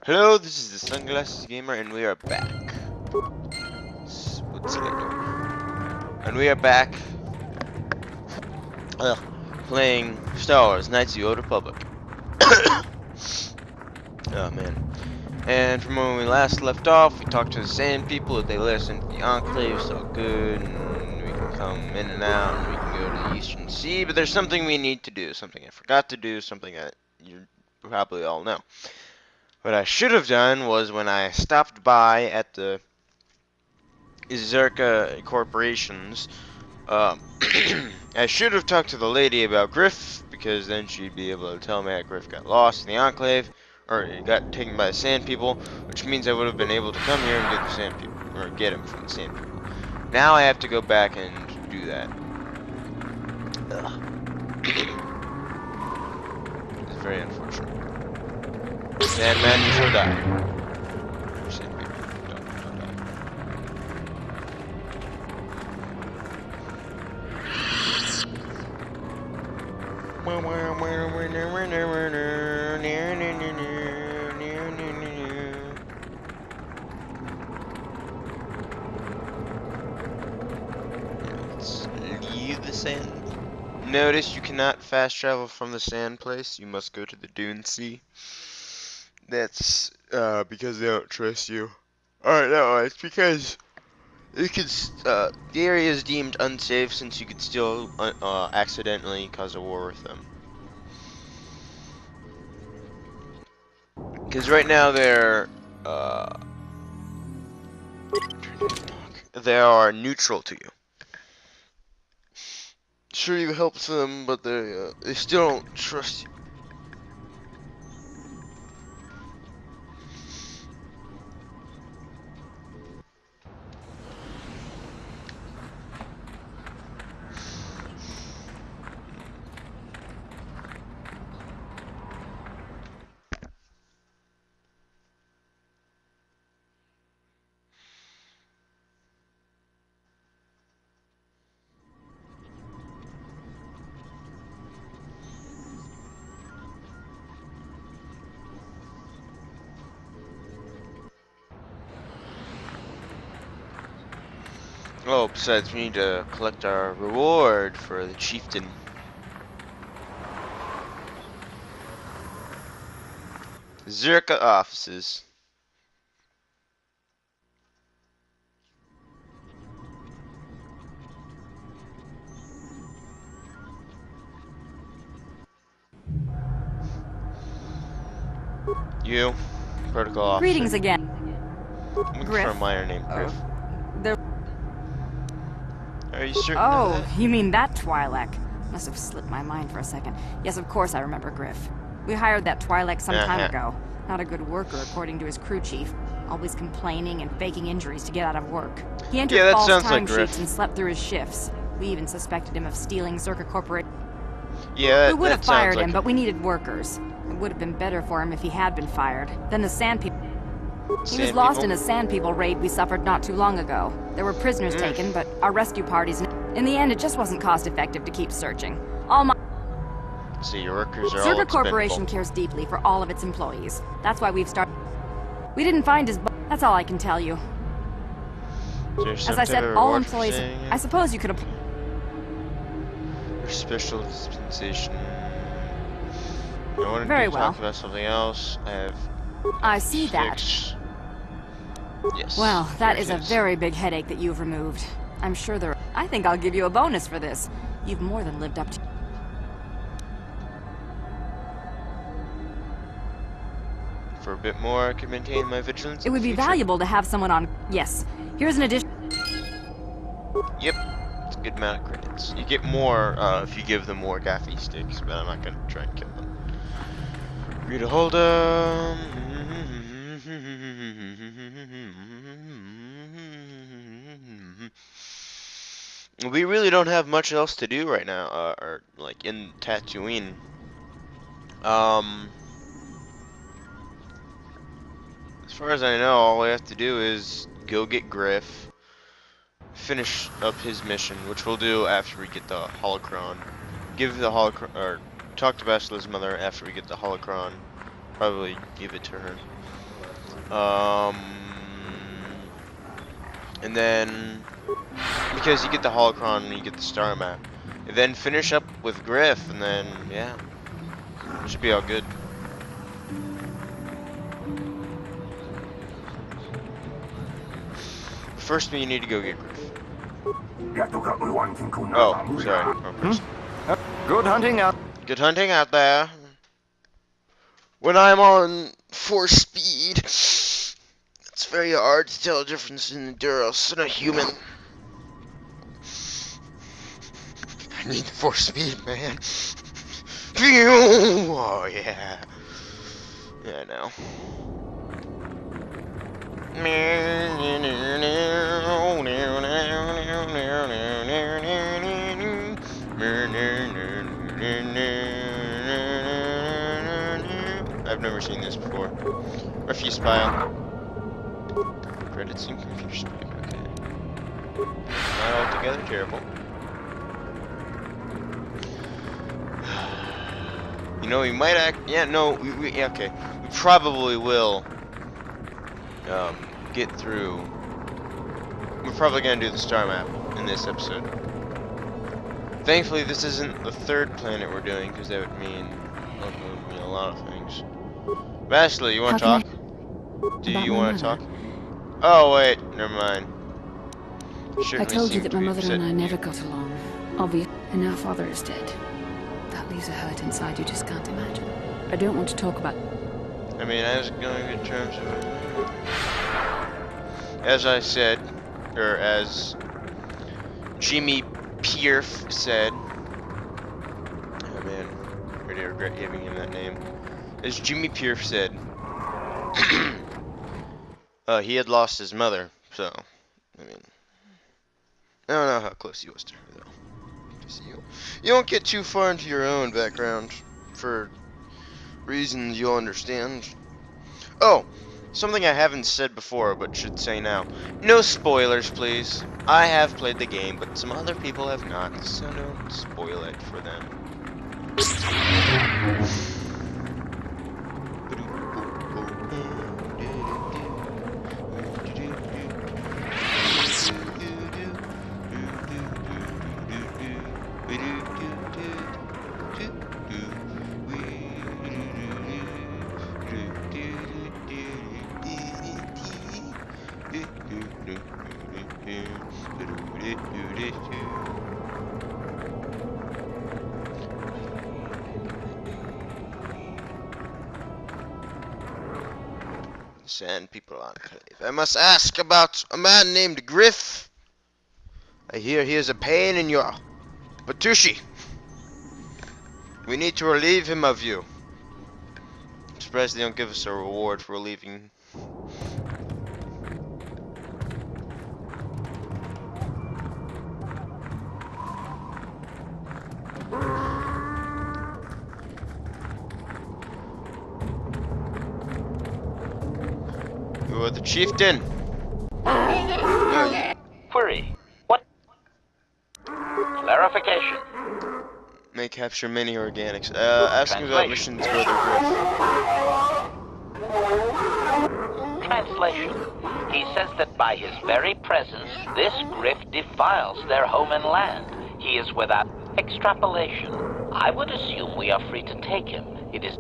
Hello, this is the Sunglasses Gamer, and we are back. What's it doing? And we are back, playing Star Wars: Knights of the Old Republic. Oh man! And from when we last left off, we talked to the Sand People. They let us into the Enclave, so good, and we can come in and out, and we can go to the Eastern Sea. But there's something we need to do, something I forgot to do, something that you probably all know. What I should have done was when I stopped by at the Zerka corporations, I should have talked to the lady about Griff, because then she'd be able to tell me that Griff got lost in the Enclave, or it got taken by the Sand People, which means I would have been able to come here and get the Sand People, or get him from the Sand People. Now I have to go back and do that. It's very unfortunate. Sandman, you shall die. Sand People, don't die. Let's leave the sand. Notice you cannot fast travel from the sand place. You must go to the Dune Sea. That's because they don't trust you. Alright, no, it's because it could, the area is deemed unsafe since you could still accidentally cause a war with them. Because right now they are neutral to you. Sure, you help them, but they still don't trust you. Oh, besides, we need to collect our reward for the chieftain. Zerka offices. You, protocol officer. Greetings again. I'm looking for a miner named Griff. Are you certain of that? You mean that Twi'lek? Must have slipped my mind for a second. Yes, of course I remember Griff. We hired that Twi'lek some time ago. Not a good worker, according to his crew chief. Always complaining and faking injuries to get out of work. He entered false timesheets and slept through his shifts. We even suspected him of stealing Zerka Corporation. Yeah, we would have fired him, but we needed workers. It would have been better for him if he had been fired. Then the Sand People. He was lost in a Sand People raid we suffered not too long ago. There were prisoners taken, but our rescue parties... In the end, it just wasn't cost-effective to keep searching. So your workers are all Zerka Corporation cares deeply for all of its employees. That's why we've started... We didn't find his... That's all I can tell you. As I said, all employees... I suppose you could... Special dispensation... I wanted Very to talk about something else. I see that. Yes. Well, that is a very big headache that you've removed. I'm sure there... I think I'll give you a bonus for this. You've more than lived up to... For a bit more, I could maintain my vigilance. It would be valuable to have someone on... Yes. Here's an addition... Yep. It's a good amount of credits. You get more if you give them more gaffy sticks, but I'm not going to try and kill them. Rita Holda. We really don't have much else to do right now, or like in Tatooine. As far as I know, all we have to do is go get Griff, finish up his mission, which we'll do after we get the holocron. Give the holocron, or talk to Basila's mother after we get the holocron. Probably give it to her. Um, and then because you get the holocron and you get the star map, and then finish up with Griff, and then yeah, it should be all good. First, you need to go get Griff. Oh, sorry, wrong person. Good hunting out. Good hunting out there. When I'm on force speed, it's very hard to tell the difference in a Duros and a human. I need the force speed, man. Oh, yeah. Yeah, I know. I've never seen this before. Refuse pile. Credits and computer speed. Okay. Not altogether terrible. You know, we might act. Yeah, no, yeah, okay. We probably will get through. We're probably gonna do the star map in this episode. Thankfully, this isn't the third planet we're doing, because that would mean a lot of things. Ashley, you want to talk? Do you want to talk? Oh wait, never mind. I told you that my mother and I never got along. Obvious. And now father is dead. That leaves a hurt inside you just can't imagine. I don't want to talk about... I mean, I was going in terms of... As I said, or as Jimmy Pierce said... Oh man, I really regret giving him that name. As Jimmy Pierce said, he had lost his mother, so, I mean, I don't know how close he was to her, though. You don't get too far into your own background, for reasons you'll understand. Oh, something I haven't said before, but should say now. No spoilers, please. I have played the game, but some other people have not, so don't spoil it for them. Sand people enclave. I must ask about a man named Griff. I hear he is a pain in your Batushi. We need to relieve him of you. I'm surprised they don't give us a reward for relieving. You are the chieftain. Query. What? Clarification. May capture many organics. Asking about missions for the Griff. Translation. He says that by his very presence, this Griff defiles their home and land. He is without extrapolation. I would assume we are free to take him. It is...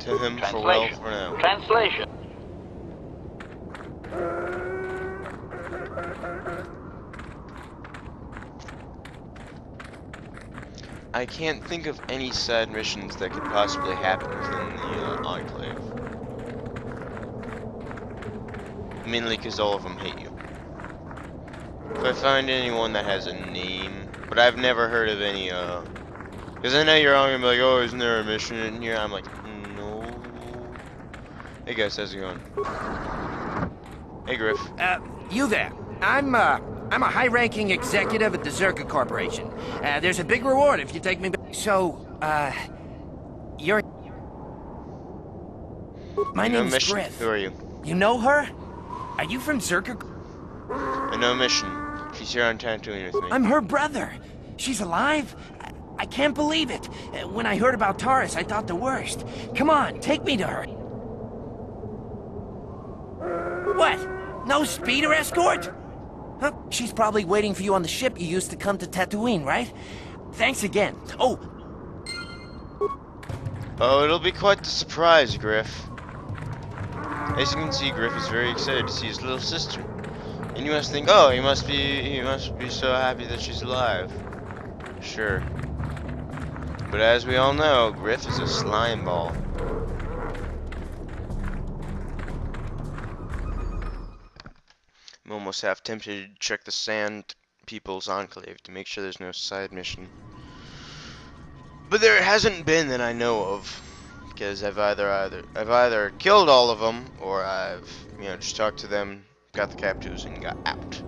To him for well for now. Translation. I can't think of any side missions that could possibly happen within the Enclave. Mainly because all of them hate you. If I find anyone that has a name, but I've never heard of any, because I know you're all gonna be like, oh, isn't there a mission in here? I'm like, no. Hey guys, how's it going? Hey Griff. You there. I'm a high-ranking executive at the Zerka Corporation. There's a big reward if you take me back. So, you're... My name's Griff. Who are you? You know her? Are you from Zerka? I know Mission. She's here on Tatooine with me. I'm her brother. She's alive? I can't believe it. When I heard about Taurus, I thought the worst. Come on, take me to her. What? No speeder escort? Huh? She's probably waiting for you on the ship you used to come to Tatooine, right? Thanks again. Oh, it'll be quite the surprise, Griff. As you can see, Griff is very excited to see his little sister. And you must think, oh, he must be so happy that she's alive. Sure. But as we all know, Griff is a slime ball. I'm almost half tempted to check the Sand People's Enclave to make sure there's no side mission. But there hasn't been that I know of, because I've either killed all of them, or I've just talked to them, got the captives, and got out.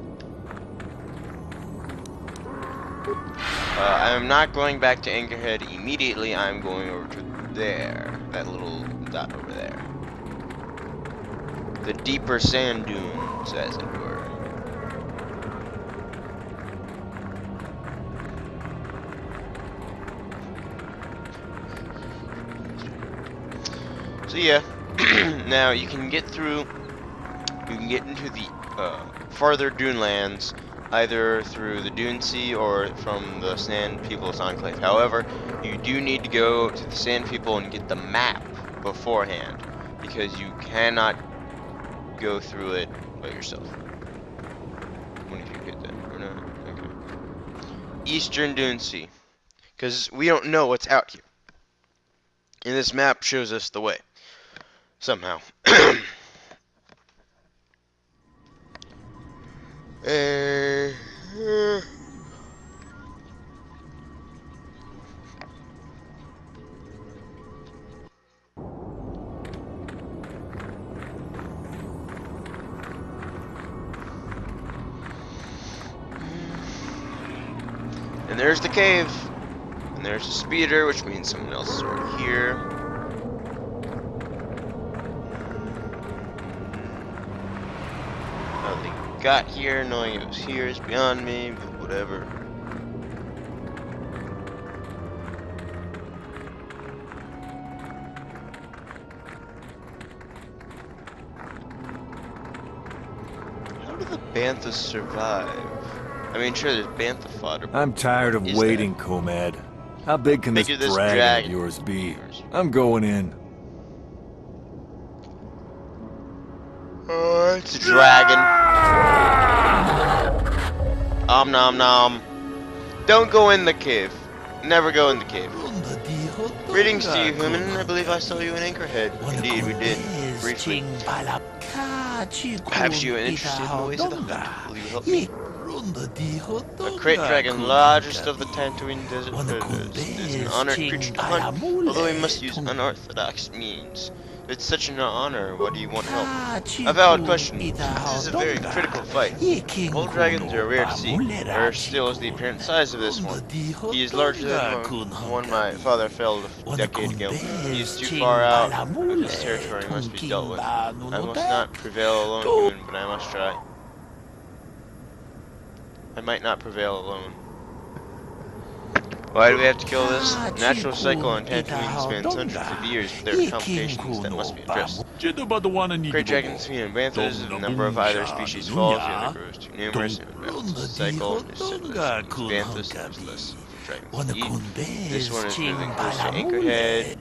I'm not going back to Anchorhead immediately. I'm going over to there, that little dot over there, the deeper sand dunes, as it were. So yeah, now you can get into the farther dune lands either through the Dune Sea or from the Sand People's Enclave. However, you do need to go to the Sand People and get the map beforehand, because you cannot go through it by yourself. When did you get that? Or not? Okay. Eastern Dune Sea, because we don't know what's out here, and this map shows us the way. Somehow. And there's the cave. And there's the speeder, which means someone else is right here. How they got here, knowing it was here, is beyond me, but whatever. How do the banthas survive? I mean, sure, there's bantha fodder. I'm tired of waiting, Comad. How big can this dragon of yours be? I'm going in. Oh, it's a dragon. Om nom nom. Don't go in the cave. Never go in the cave. Greetings to you, human. I believe I saw you in Anchorhead. Indeed, we did. Briefly. Perhaps you are interested in the ways of the hunt. Will you help me? A great dragon, largest of the Tatooine desert predators, is an honored creature to hunt, although he must use unorthodox means. If it's such an honor, what do you want help? A valid question. This is a very critical fight. All dragons are rare to see. Rare still is the apparent size of this one. He is larger than the one my father felled a decade ago. He is too far out of his territory and must be dealt with. I must not prevail alone, human, but I must try. I might not prevail alone. Why do we have to kill this? Natural cycle on Tatooine spans hundreds of years, but there are complications that must be addressed. Great dragons feed on banthas, the number of either species falls, the other grows too numerous, and the cycle is senseless. Banthas is less for dragons to eat. This one is moving close to Anchorhead,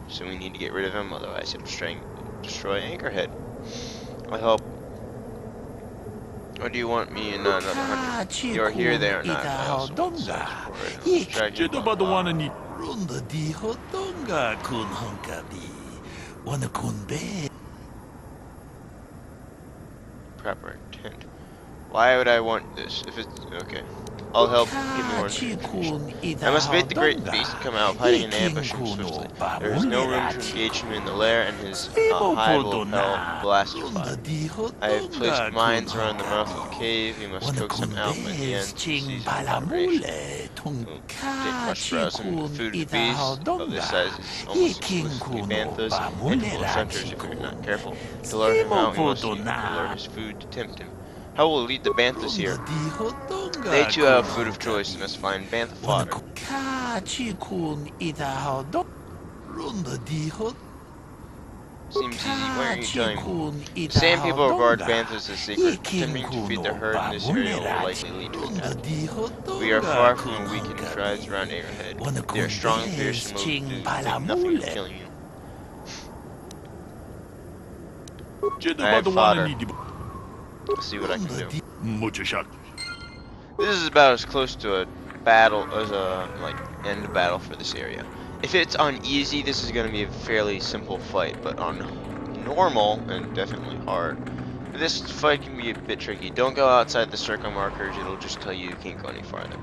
so we need to get rid of him, otherwise he'll destroy Anchorhead. I hope. Or do you want me and not another hunter? You're here, there, or not. I also want to search for it. Dragon. Proper intent. Why would I want this? If it's okay, I'll help. Give me more information. I must bait the great beast to come out of hiding and ambush him swiftly. There is no room to engage him in the lair, and his hide will blastified. I have placed mines around the mouth of the cave. You must coax him out by the end. Season operation. Take much browsing. The food of the beast of this size is almost exclusively banthas and full of hunters if you're not careful. To lure him out, we must lure his food to tempt him. How will we lead the banthas here? They too have food of choice and must find bantha fodder. Seems easy. Why aren't you telling me? The sand people regard banthas as sacred. Attempting to feed the herd in this area will likely lead to attack. We are far from weakened tribes around Arrowhead. They are strong and fierce and will do nothing of killing you. I have fodder. Let's see what I can do. This is about as close to a battle as a end battle for this area. If it's on easy, this is going to be a fairly simple fight, but on normal and definitely hard, this fight can be a bit tricky. Don't go outside the circle markers; it'll just tell you can't go any farther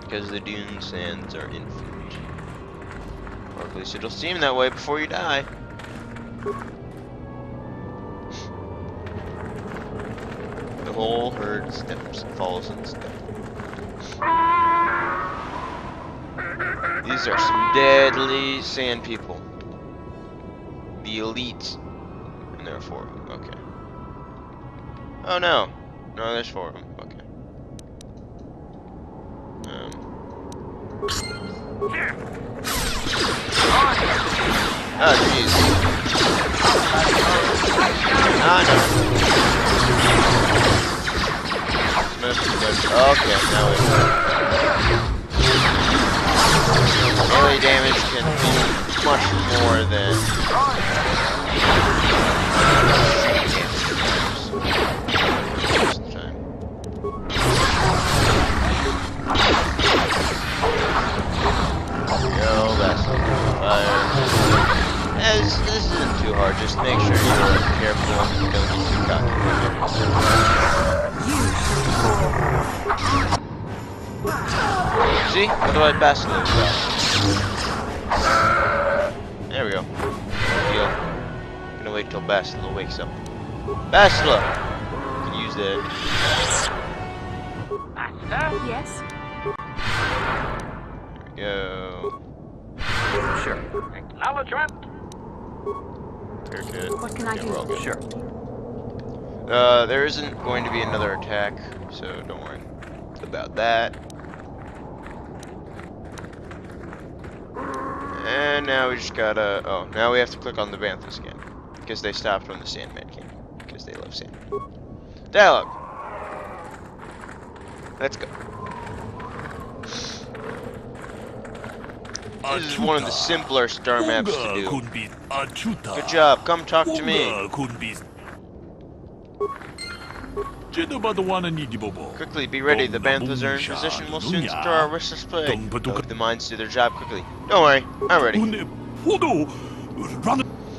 because the dune sands are infinite, or at least it'll seem that way before you die. The whole herd follows in step. These are some deadly sand people. The elite. And there are 4 of them. Okay. Oh no. No, there's 4 of them. Okay. Oh jeez. Ah no. Okay, now we melee damage can do much more than go, that's fire. This isn't too hard, just make sure you're careful and you don't get too cocky. See? Otherwise Bastila will die. There we go. Deal. Gonna wait till Bastila wakes up. Bastila! You can use that. Master? Yes? There we go. Sure. Acknowledgement. Very good. What can I do? We're all good. Sure. There isn't going to be another attack, so don't worry about that. And now we just gotta, oh, now we have to click on the banthas again, because they stopped when the Sandman came, because they love sand. Dialogue. Let's go. This is one of the simpler star maps to do. Good job, come talk to me. Quickly, be ready. The banthas are in position. We'll soon enter our restless play. Leave the mines do their job quickly. Don't worry, I'm ready.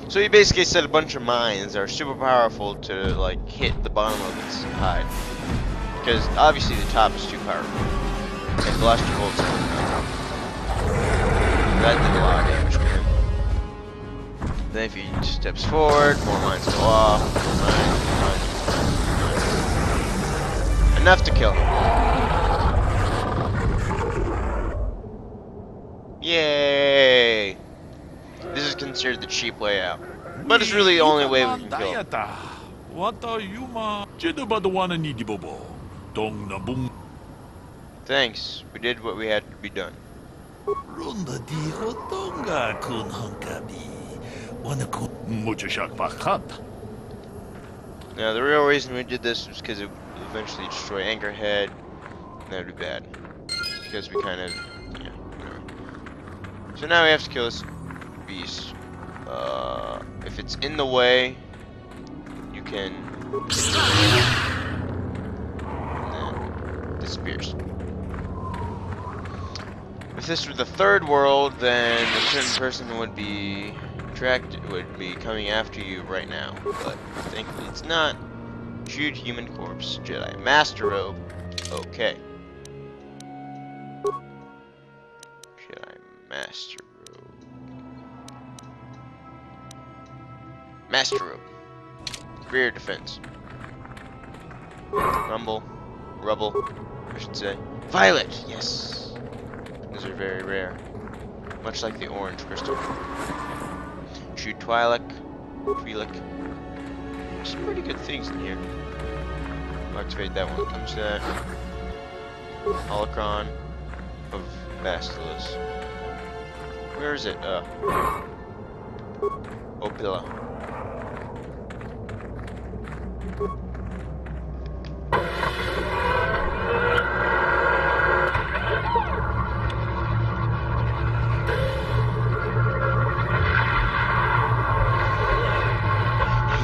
So he basically said a bunch of mines are super powerful to like hit the bottom of its hide, because obviously the top is too powerful. And blaster bolts. That did a lot of damage to him. Then if he steps forward, more mines go off. Enough to kill him. Yay! This is considered the cheap way out. But it's really the only way we can kill him. Thanks. We did what we had to be done. Now the real reason we did this was because it would eventually destroy Anchorhead, and that would be bad. Because we kind of, yeah, whatever. So now we have to kill this beast. If it's in the way, you can and then disappears. If this were the third world, then a certain person would be coming after you right now. But thankfully it's not. Huge human corpse. Jedi Master Robe. Okay. Jedi Master Robe. Master Robe. Rear defense. Rumble. Rubble, I should say. Violet! Yes! Those are very rare. Much like the orange crystal. Shoot Twi'lek. Some pretty good things in here. I'll activate that when it comes to that. Holocron of Bastilus. Where is it? Opila.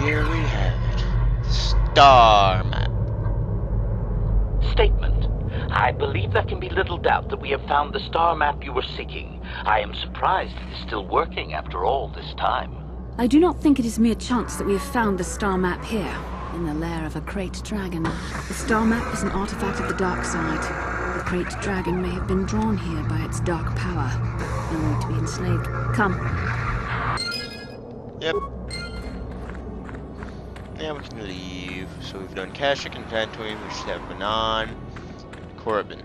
Here we have it. Star map. Statement. I believe there can be little doubt that we have found the star map you were seeking. I am surprised it is still working after all this time. I do not think it is mere chance that we have found the star map here, in the lair of a great dragon. The star map is an artifact of the dark side. The great dragon may have been drawn here by its dark power, only to be enslaved. Come. Yep. Now we can leave. So we've done Kashyyyk and Tatooine. We should have Manon and Corbin.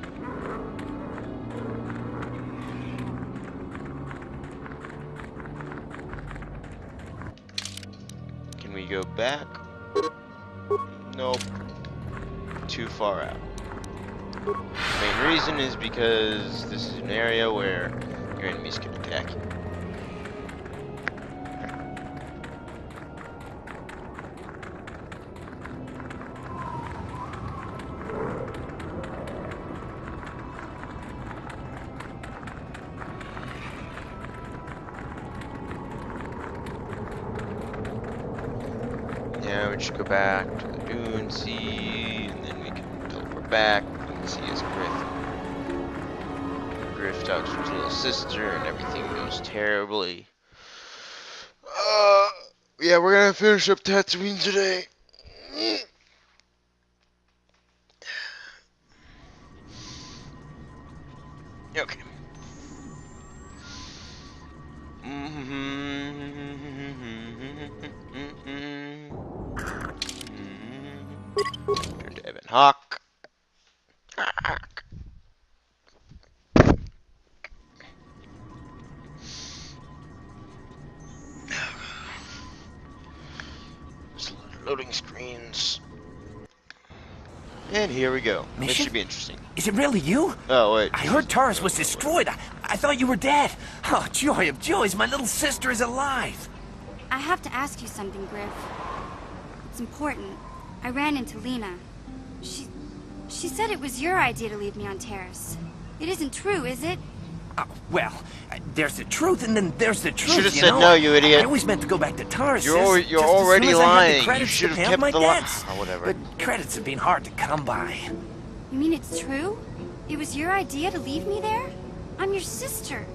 Can we go back? Nope. Too far out. The main reason is because this is an area where your enemies can attack you. Now we should go back to the Dune Sea, and then we can teleport back and see his Griff. Griff talks to his little sister, and everything goes terribly. Yeah, we're gonna finish up Tatooine today. Okay. Turn to Evan Hawk. Loading screens. And here we go. Mission? This should be interesting. Is it really you? Oh, wait. I heard Taurus was destroyed. I thought you were dead. Oh, joy of joys, my little sister is alive. I have to ask you something, Griff. It's important. I ran into Lena. She said it was your idea to leave me on Terrace. It isn't true, is it? Well, there's the truth, and then there's the truth. Should have said no, you idiot. I always meant to go back to Taurus. You're already lying. You should have kept the lie. Oh, whatever. But credits have been hard to come by. You mean it's true? It was your idea to leave me there? I'm your sister.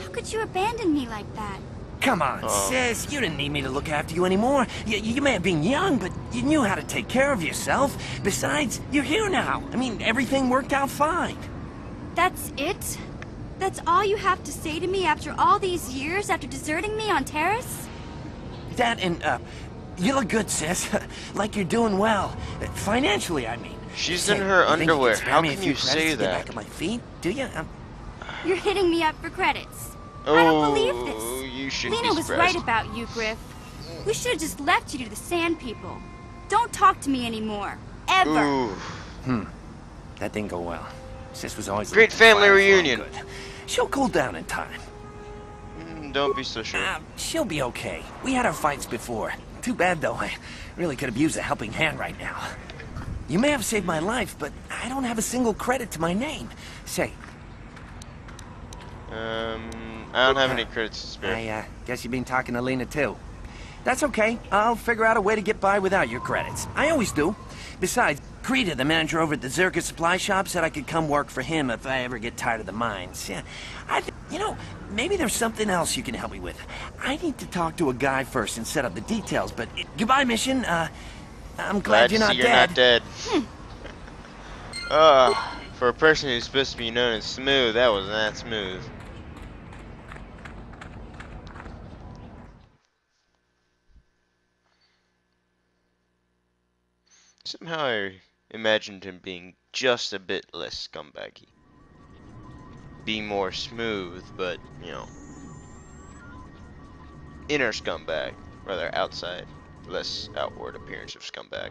How could you abandon me like that? Come on, sis. You didn't need me to look after you anymore. You may have been young, but you knew how to take care of yourself. Besides, you're here now. I mean, everything worked out fine. That's it? That's all you have to say to me after all these years, after deserting me on Terrace? That and, you look good, sis. Like you're doing well. Financially, I mean. She's Say, in her you think underwear. you could spare How me a can few you credits say to get that? back on my feet? Do you? You're hitting me up for credits. Oh, I don't believe this. You should Lena be was surprised. right about you, Griff. We should have just left you to the Sand People. Don't talk to me anymore. Ever. Ooh. That didn't go well. Sis was always Great family reunion. Good. She'll cool down in time. Don't be so sure. She'll be okay. We had our fights before. Too bad, though. I really could have used a helping hand right now. You may have saved my life, but I don't have a single credit to my name. Say. I don't have any credits to spare. I guess you've been talking to Lena, too. That's okay. I'll figure out a way to get by without your credits. I always do. Besides, Krita, the manager over at the Zerka supply shop, said I could come work for him if I ever get tired of the mines. Yeah, you know, maybe there's something else you can help me with. I need to talk to a guy first and set up the details, but goodbye, Mission. I'm glad you're not dead. For a person who's supposed to be known as smooth, that was not smooth. Somehow I imagined him being just a bit less scumbaggy. Being more smooth, but, you know, inner scumbag, rather outside, less outward appearance of scumbag.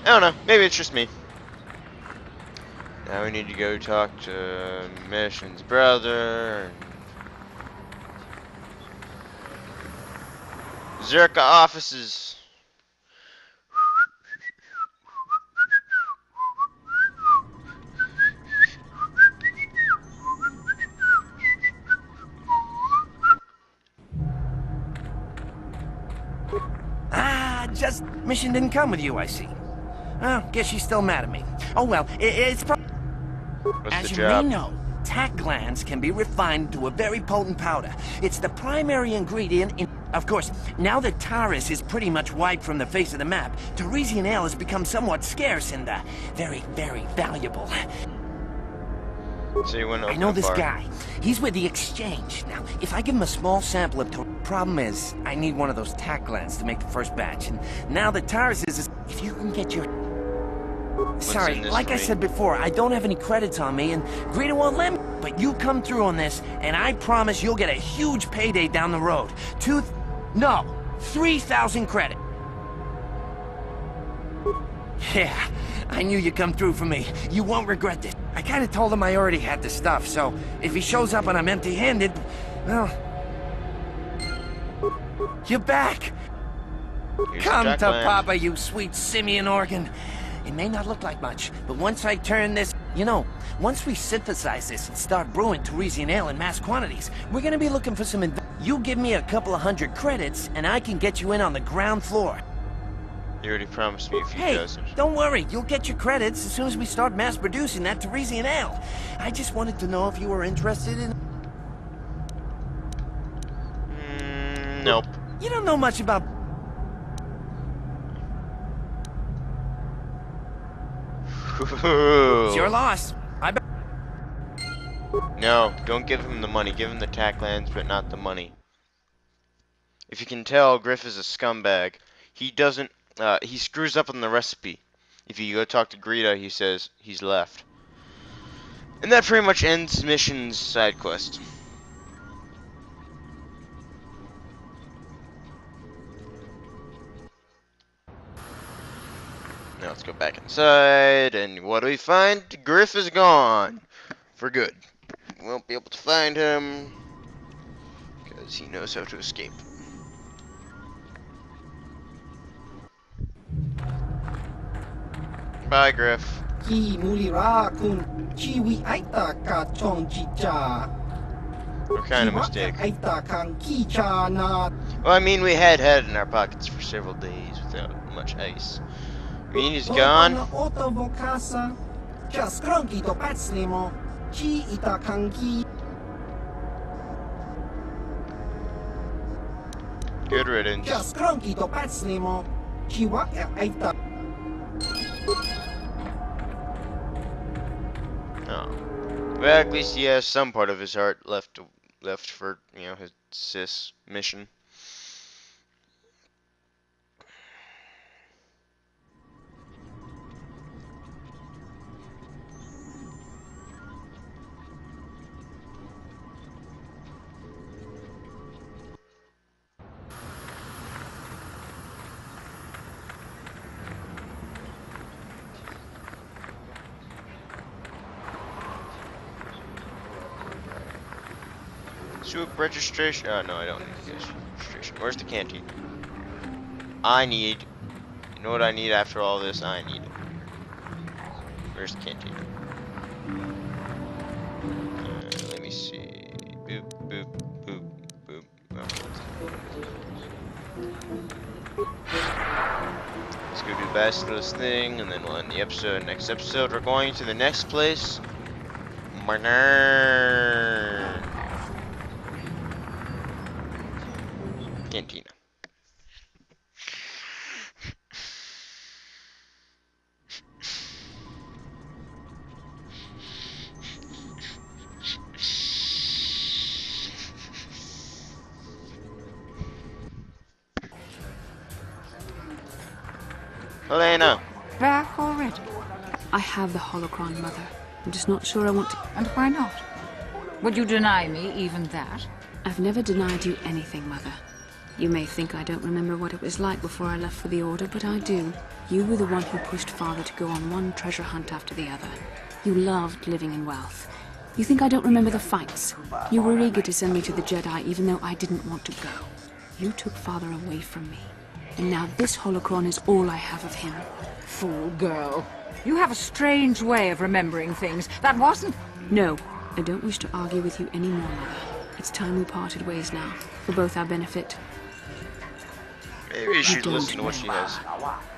I don't know. Maybe it's just me. Now we need to go talk to Mission's brother. And Zerka offices. Just Mission didn't come with you, I see. Oh, guess she's still mad at me. Oh well, it's probably... As you may know, tack glands can be refined to a very potent powder. It's the primary ingredient in... Of course, now that Taris is pretty much wiped from the face of the map, Tarisian ale has become somewhat scarce and, very, very valuable. So you went I know this guy. He's with the exchange. Now, if I give him a small sample of... Problem is, I need one of those tack glands to make the first batch, and now that Taris is... If you can get your... Sorry, like I said before, I don't have any credits on me, and Greta won't let me. But you come through on this, and I promise you'll get a huge payday down the road. 3,000 credit. Yeah, I knew you'd come through for me. You won't regret this. I kind of told him I already had the stuff, so if he shows up and I'm empty-handed, well... You're back! Come to Papa, you sweet simian organ. It may not look like much, but once I turn this... You know, once we synthesize this and start brewing Tarisian ale in mass quantities, we're gonna be looking for some... You give me a couple of 100 credits, and I can get you in on the ground floor. You already promised me a few dozen. Hey, don't worry. You'll get your credits as soon as we start mass producing that Tarisian ale. I just wanted to know if you were interested in... Nope. You don't know much about... It's your loss. I bet... No, don't give him the money. Give him the tack lands, but not the money. If you can tell, Griff is a scumbag. He doesn't... he screws up on the recipe. If you go talk to Greta, he says he's left. And that pretty much ends Mission's side quest. Now let's go back inside, and what do we find? Griff is gone. For good. We won't be able to find him, because he knows how to escape. Bye, Griff. What kind of mistake? Well, I mean, we had in our pockets for several days without much ice. Is gone. Good riddance. Oh. Well, at least he has some part of his heart left for, you know, his sis mission. Soup registration. Oh, no, I don't need this registration. Where's the canteen? I need. You know what I need after all this? I need it. Where's the canteen? Let me see. Boop, boop, boop, boop. Oh. Let's go do Basile's thing, and then we'll end the episode. Next episode, we're going to the next place. Cantina. Helena. Back already? I have the holocron, Mother. I'm just not sure I want to... And why not? Would you deny me even that? I've never denied you anything, Mother. You may think I don't remember what it was like before I left for the Order, but I do. You were the one who pushed Father to go on one treasure hunt after the other. You loved living in wealth. You think I don't remember the fights? You were eager to send me to the Jedi even though I didn't want to go. You took Father away from me. And now this holocron is all I have of him. Fool girl. You have a strange way of remembering things. That wasn't... No, I don't wish to argue with you anymore, Mother. It's time we parted ways now, for both our benefit. Maybe you should listen to what she has.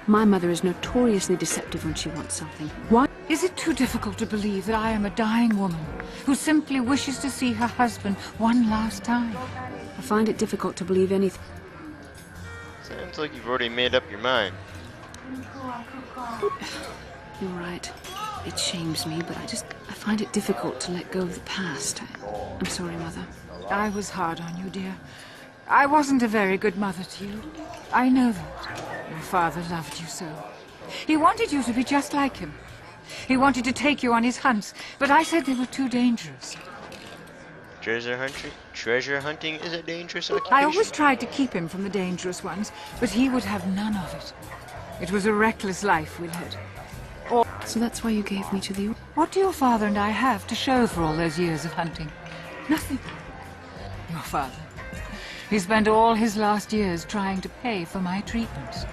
My mother is notoriously deceptive when she wants something. Why? Is it too difficult to believe that I am a dying woman who simply wishes to see her husband one last time? I find it difficult to believe anything. Sounds like you've already made up your mind. You're right. It shames me, but I find it difficult to let go of the past. I'm sorry, Mother. I was hard on you, dear. I wasn't a very good mother to you. I know that. Your father loved you so. He wanted you to be just like him. He wanted to take you on his hunts, but I said they were too dangerous. Treasure hunting is a dangerous occupation. I always tried to keep him from the dangerous ones, but he would have none of it. It was a reckless life we led. So that's why you gave me to the... What do your father and I have to show for all those years of hunting? Nothing. Your father. He spent all his last years trying to pay for my treatments.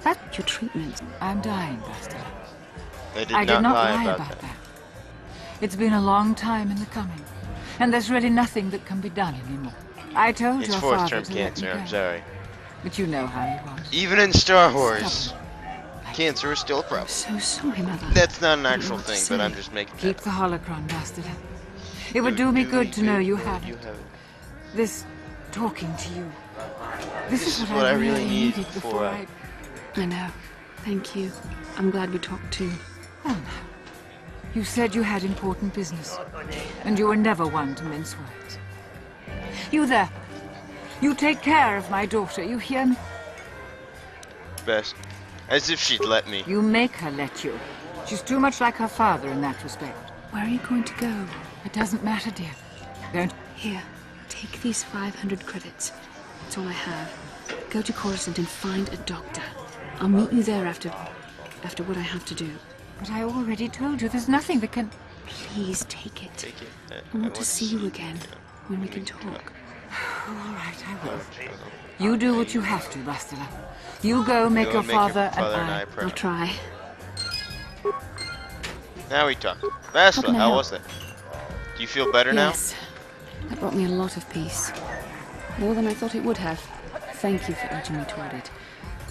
That's your treatment. I'm dying, Bastila. I did not lie about that. It's been a long time in the coming, and there's really nothing that can be done anymore. I told your father to let me go. It's fourth-term cancer, I'm sorry. But you know how he was. Even in Star Wars, cancer is still a problem. I'm so sorry, Mother. That's not an actual thing, but I'm just making Keep the holocron, Bastila. It would do me good to know you have it. This talking to you. This is what I really needed before I know. Thank you. I'm glad we talked too. Oh, no. You said you had important business, and you were never one to mince words. You there. You take care of my daughter, you hear me? Best. As if she'd let me. You make her let you. She's too much like her father in that respect. Where are you going to go? It doesn't matter, dear. Don't... Here, take these 500 credits. That's all I have. Go to Coruscant and find a doctor. I'll meet you there after what I have to do. But I already told you there's nothing that can... Please take it. Take it. I want to see you again, when we can talk. All right, I will. You do what you have to, Bastila. You go make your father and I... I'll try. Now we talk. Bastila, how was that? Do you feel better now? Yes. That brought me a lot of peace. More than I thought it would have. Thank you for urging me toward it.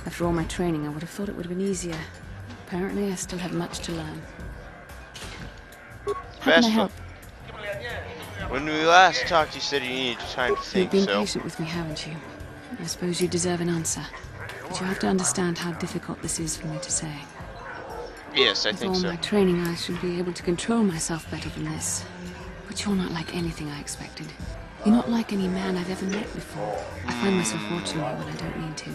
After all my training, I would have thought it would have been easier. Apparently, I still have much to learn. How can I help? When we last talked, you said you needed time to think, You've been patient with me, haven't you? I suppose you deserve an answer. But you have to understand how difficult this is for me to say. Yes, I think so. With all my training, I should be able to control myself better than this. But you're not like anything I expected. You're not like any man I've ever met before. I find myself watching you when I don't mean to.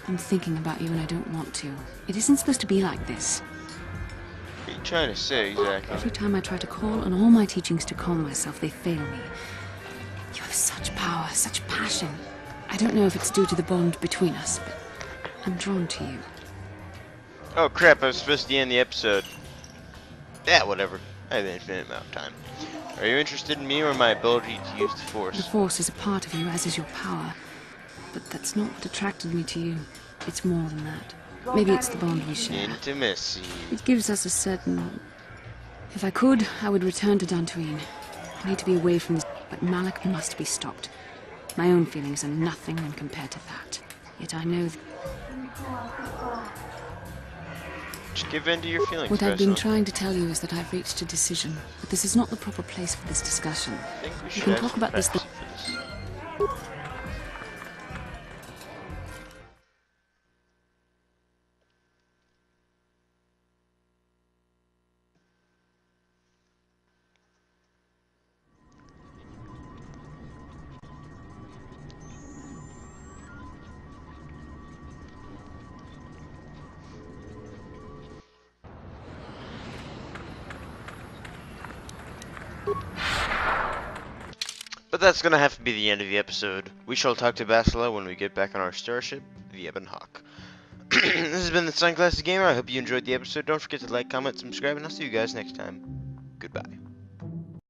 I'm thinking about you when I don't want to. It isn't supposed to be like this. What are you trying to say, exactly? Every time I try to call on all my teachings to calm myself, they fail me. You have such power, such passion. I don't know if it's due to the bond between us, but I'm drawn to you. Oh crap, I was supposed to end the episode. Yeah, whatever. I have an infinite amount of time. Are you interested in me or my ability to use the Force? The Force is a part of you, as is your power. But that's not what attracted me to you. It's more than that. Maybe it's the bond we share. Intimacy. It gives us a certain... If I could, I would return to Tatooine. I need to be away from this, but Malak must be stopped. My own feelings are nothing when compared to that. Yet I know that... Just give in to your feelings, What I've been Bastila. trying to tell you is that I've reached a decision. But this is not the proper place for this discussion. I think we We should can have talk some about this... facts for this. But that's gonna have to be the end of the episode. We shall talk to Basileia when we get back on our starship, the Ebon Hawk. This has been the Sunglasses Gamer. I hope you enjoyed the episode. Don't forget to like, comment, subscribe, and I'll see you guys next time. Goodbye.